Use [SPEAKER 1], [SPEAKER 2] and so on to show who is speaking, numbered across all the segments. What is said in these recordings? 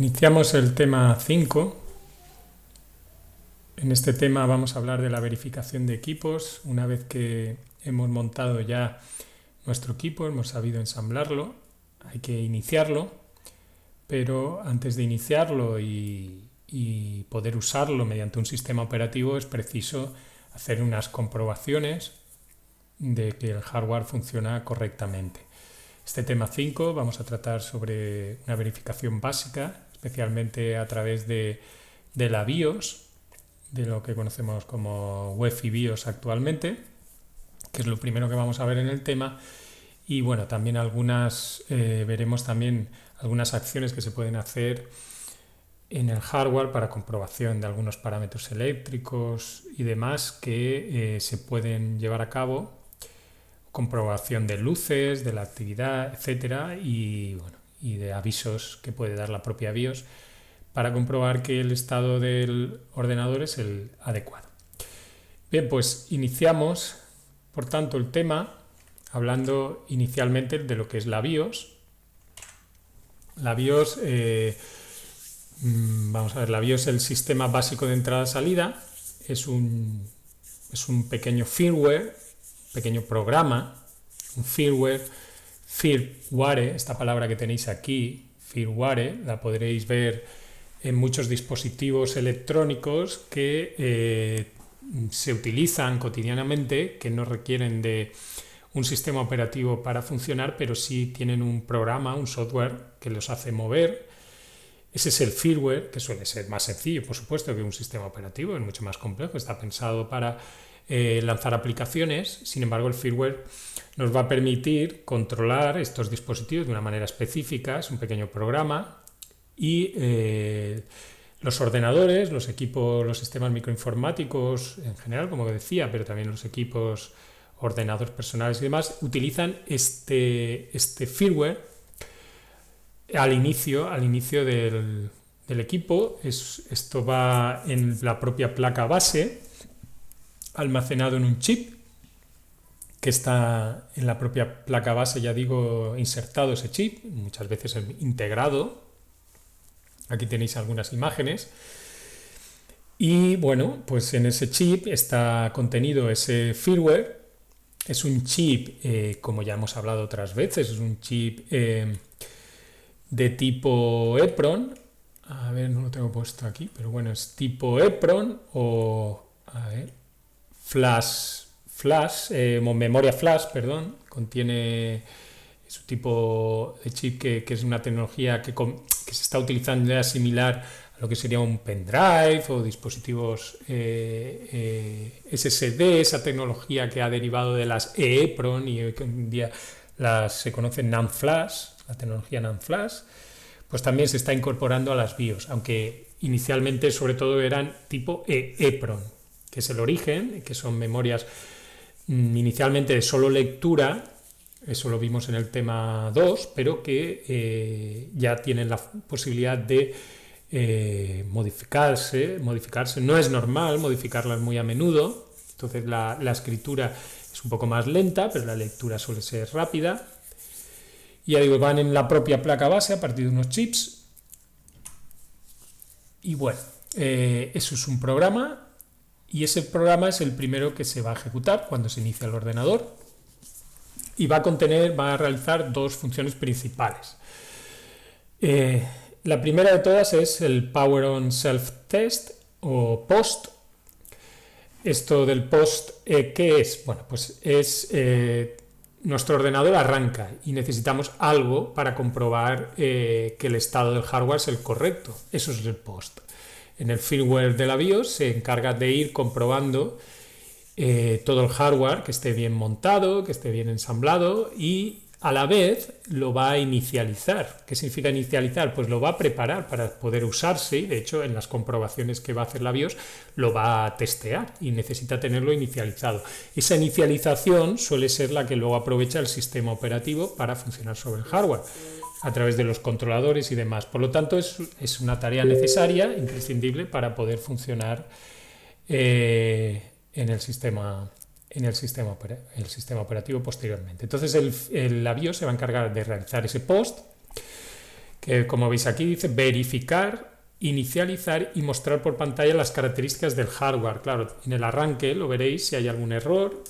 [SPEAKER 1] Iniciamos el tema 5. En este tema vamos a hablar de la verificación de equipos. Una vez que hemos montado ya nuestro equipo, hemos sabido ensamblarlo, hay que iniciarlo, pero antes de iniciarlo y poder usarlo mediante un sistema operativo es preciso hacer unas comprobaciones de que el hardware funciona correctamente. Este tema 5 vamos a tratar sobre una verificación básica, especialmente a través de la BIOS, de lo que conocemos como UEFI BIOS actualmente, que es lo primero que vamos a ver en el tema. Y bueno, también veremos también algunas acciones que se pueden hacer en el hardware para comprobación de algunos parámetros eléctricos y demás que se pueden llevar a cabo, comprobación de luces, de la actividad, etcétera, y de avisos que puede dar la propia BIOS para comprobar que el estado del ordenador es el adecuado. Bien, pues iniciamos, por tanto, el tema hablando inicialmente de lo que es la BIOS. La BIOS, vamos a ver, la BIOS es el sistema básico de entrada-salida, es un pequeño firmware, pequeño programa, un firmware, esta palabra que tenéis aquí, firmware, la podréis ver en muchos dispositivos electrónicos que se utilizan cotidianamente, que no requieren de un sistema operativo para funcionar, pero sí tienen un programa, un software que los hace mover. Ese es el firmware, que suele ser más sencillo, por supuesto, que un sistema operativo, es mucho más complejo, está pensado para lanzar aplicaciones. Sin embargo, el firmware nos va a permitir controlar estos dispositivos de una manera específica, es un pequeño programa, y los ordenadores, los equipos, los sistemas microinformáticos en general, como decía, pero también los equipos, ordenadores personales y demás, utilizan este firmware al inicio del equipo. Esto va en la propia placa base, almacenado en un chip que está en la propia placa base, ya digo, insertado ese chip, muchas veces integrado. Aquí tenéis algunas imágenes. Y bueno, pues en ese chip está contenido ese firmware. Es un chip, como ya hemos hablado otras veces, es un chip de tipo EPROM. A ver, no lo tengo puesto aquí, pero bueno, es tipo EPROM o, a ver, memoria flash, perdón, contiene su tipo de chip que es una tecnología que se está utilizando ya similar a lo que sería un pendrive o dispositivos SSD, esa tecnología que ha derivado de las EEPROM y hoy en día se conoce NAND Flash, la tecnología NAND Flash, pues también se está incorporando a las BIOS, aunque inicialmente sobre todo eran tipo EEPROM, que es el origen, que son memorias inicialmente de solo lectura. Eso lo vimos en el tema 2, pero que ya tienen la posibilidad de modificarse. No es normal modificarlas muy a menudo, entonces la escritura es un poco más lenta, pero la lectura suele ser rápida. Y ya digo, van en la propia placa base a partir de unos chips. Y bueno, eso es un programa, y ese programa es el primero que se va a ejecutar cuando se inicia el ordenador. Y va a realizar dos funciones principales. La primera de todas es el Power On Self Test o POST. Esto del POST, ¿qué es? Bueno, pues es nuestro ordenador arranca y necesitamos algo para comprobar que el estado del hardware es el correcto. Eso es el POST. En el firmware de la BIOS se encarga de ir comprobando todo el hardware, que esté bien montado, que esté bien ensamblado, y a la vez lo va a inicializar. ¿Qué significa inicializar? Pues lo va a preparar para poder usarse, y de hecho en las comprobaciones que va a hacer la BIOS lo va a testear y necesita tenerlo inicializado. Esa inicialización suele ser la que luego aprovecha el sistema operativo para funcionar sobre el hardware a través de los controladores y demás. Por lo tanto, es una tarea necesaria, imprescindible, para poder funcionar en el sistema operativo posteriormente. Entonces la BIOS se va a encargar de realizar ese POST, que como veis aquí dice verificar, inicializar y mostrar por pantalla las características del hardware. Claro, en el arranque lo veréis si hay algún error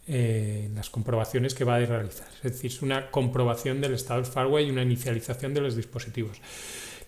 [SPEAKER 1] en las comprobaciones que va a realizar. Es decir, es una comprobación del estado del hardware y una inicialización de los dispositivos.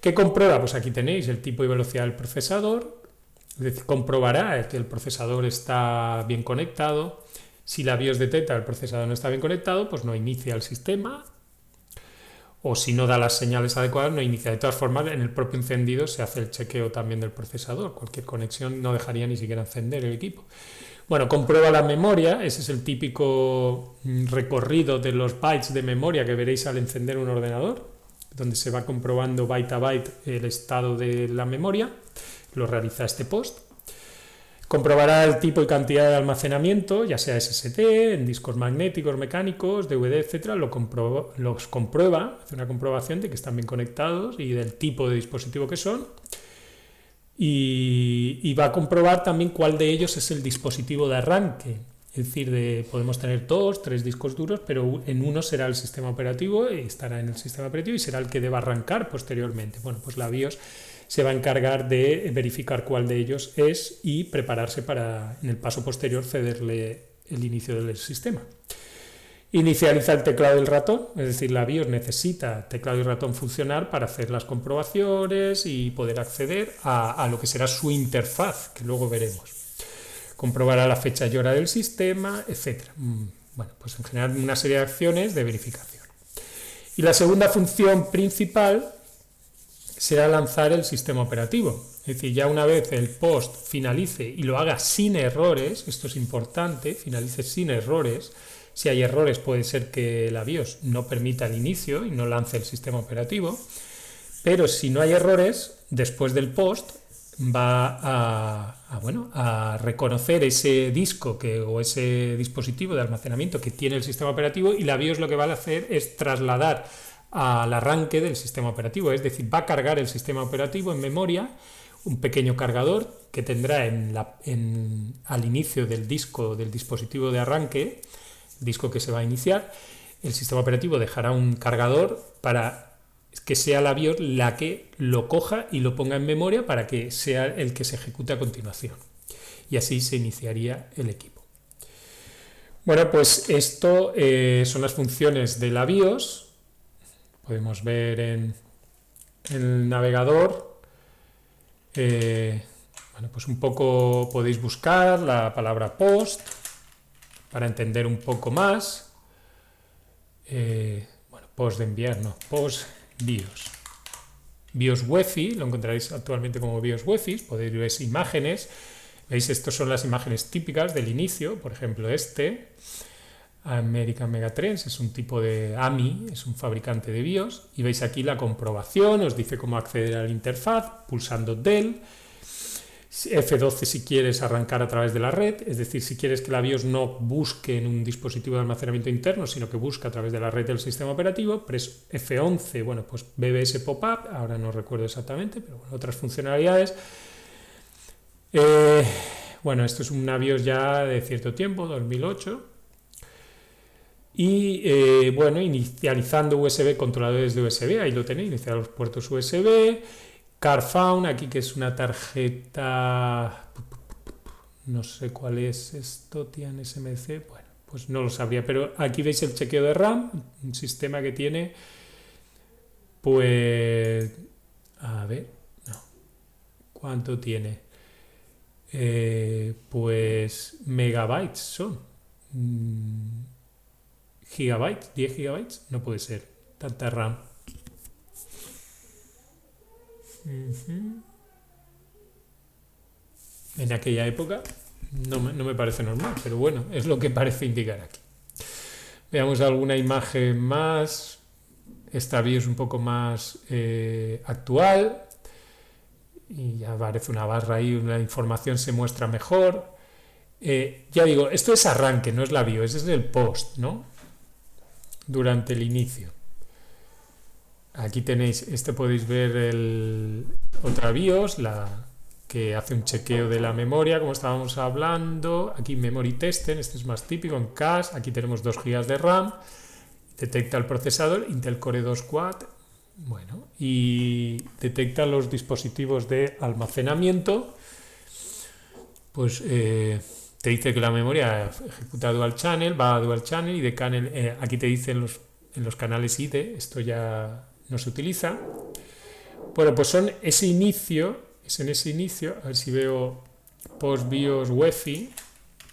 [SPEAKER 1] ¿Qué comprueba? Pues aquí tenéis el tipo y velocidad del procesador, es decir, comprobará que el procesador está bien conectado. Si la BIOS detecta que el procesador no está bien conectado, pues no inicia el sistema, o si no da las señales adecuadas, no inicia. De todas formas, en el propio encendido se hace el chequeo también del procesador. Cualquier conexión no dejaría ni siquiera encender el equipo. Bueno, comprueba la memoria, ese es el típico recorrido de los bytes de memoria que veréis al encender un ordenador, donde se va comprobando byte a byte el estado de la memoria, lo realiza este post. Comprobará el tipo y cantidad de almacenamiento, ya sea SSD, en discos magnéticos, mecánicos, DVD, etcétera, los comprueba, hace una comprobación de que están bien conectados y del tipo de dispositivo que son. Y va a comprobar también cuál de ellos es el dispositivo de arranque. Es decir, podemos tener 2, 3 discos duros, pero en uno será el sistema operativo, estará en el sistema operativo y será el que deba arrancar posteriormente. Bueno, pues la BIOS se va a encargar de verificar cuál de ellos es y prepararse para, en el paso posterior, cederle el inicio del sistema. Inicializa el teclado y el ratón, es decir, la BIOS necesita teclado y ratón funcionar para hacer las comprobaciones y poder acceder a lo que será su interfaz, que luego veremos. Comprobará la fecha y hora del sistema, etc. Bueno, pues en general una serie de acciones de verificación. Y la segunda función principal será lanzar el sistema operativo. Es decir, ya una vez el post finalice y lo haga sin errores, esto es importante, finalice sin errores. Si hay errores puede ser que la BIOS no permita el inicio y no lance el sistema operativo, pero si no hay errores, después del post va a reconocer ese disco o ese dispositivo de almacenamiento que tiene el sistema operativo, y la BIOS lo que va a hacer es trasladar al arranque del sistema operativo, es decir, va a cargar el sistema operativo en memoria, un pequeño cargador que tendrá al inicio del disco del dispositivo de arranque, disco que se va a iniciar. El sistema operativo dejará un cargador para que sea la BIOS la que lo coja y lo ponga en memoria para que sea el que se ejecute a continuación. Y así se iniciaría el equipo. Bueno, pues esto son las funciones de la BIOS. Podemos ver en el navegador. Bueno, pues un poco podéis buscar la palabra post para entender un poco más. Bueno, post de enviar, no, post BIOS. BIOS UEFI, lo encontraréis actualmente como BIOS UEFI, podéis ver imágenes. ¿Veis? Estas son las imágenes típicas del inicio, por ejemplo American Megatrends, es un tipo de AMI, es un fabricante de BIOS, y veis aquí la comprobación, os dice cómo acceder a la interfaz, pulsando del. F12 si quieres arrancar a través de la red, es decir, si quieres que la BIOS no busque en un dispositivo de almacenamiento interno, sino que busque a través de la red del sistema operativo. F11, bueno, pues BBS pop-up, ahora no recuerdo exactamente, pero bueno, otras funcionalidades. Bueno, esto es una BIOS ya de cierto tiempo, 2008. Y bueno, inicializando USB, controladores de USB, ahí lo tenéis, iniciar los puertos USB. CarFound, aquí que es una tarjeta, no sé cuál es esto, Tian SMC, bueno, pues no lo sabría, pero aquí veis el chequeo de RAM, un sistema que tiene, pues, a ver, no, ¿cuánto tiene? Pues megabytes son, gigabytes, 10 gigabytes, no puede ser, tanta RAM. En aquella época no me parece normal, pero bueno, es lo que parece indicar aquí. Veamos alguna imagen más. Esta BIOS un poco más actual, y ya aparece una barra ahí, la información se muestra mejor. Ya digo, esto es arranque, no es la BIOS, es el post, ¿no? Durante el inicio. Aquí tenéis, podéis ver otra BIOS, la que hace un chequeo de la memoria, como estábamos hablando. Aquí Memory Testen, este es más típico, en cache. Aquí tenemos 2 GB de RAM, detecta el procesador, Intel Core 2 Quad, Bueno, y detecta los dispositivos de almacenamiento, pues te dice que la memoria ejecuta dual channel, va a dual channel y de channel, aquí te dice en los canales IDE, esto ya no se utiliza. Bueno, pues son ese inicio, es en ese inicio, a ver si veo post BIOS UEFI,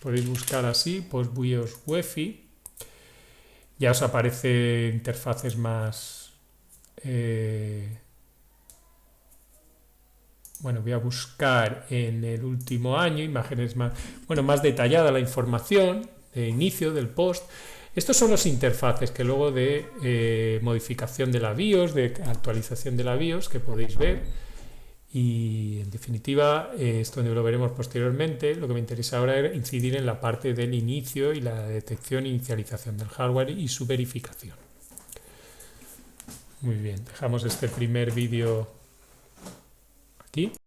[SPEAKER 1] podéis buscar así, post BIOS UEFI, ya os aparece interfaces más, bueno, voy a buscar en el último año imágenes más, bueno, más detallada la información de inicio del post. Estos son los interfaces que luego de modificación de la BIOS, de actualización de la BIOS, que podéis ver. Y en definitiva, esto lo veremos posteriormente. Lo que me interesa ahora es incidir en la parte del inicio y la detección e inicialización del hardware y su verificación. Muy bien, dejamos este primer vídeo aquí.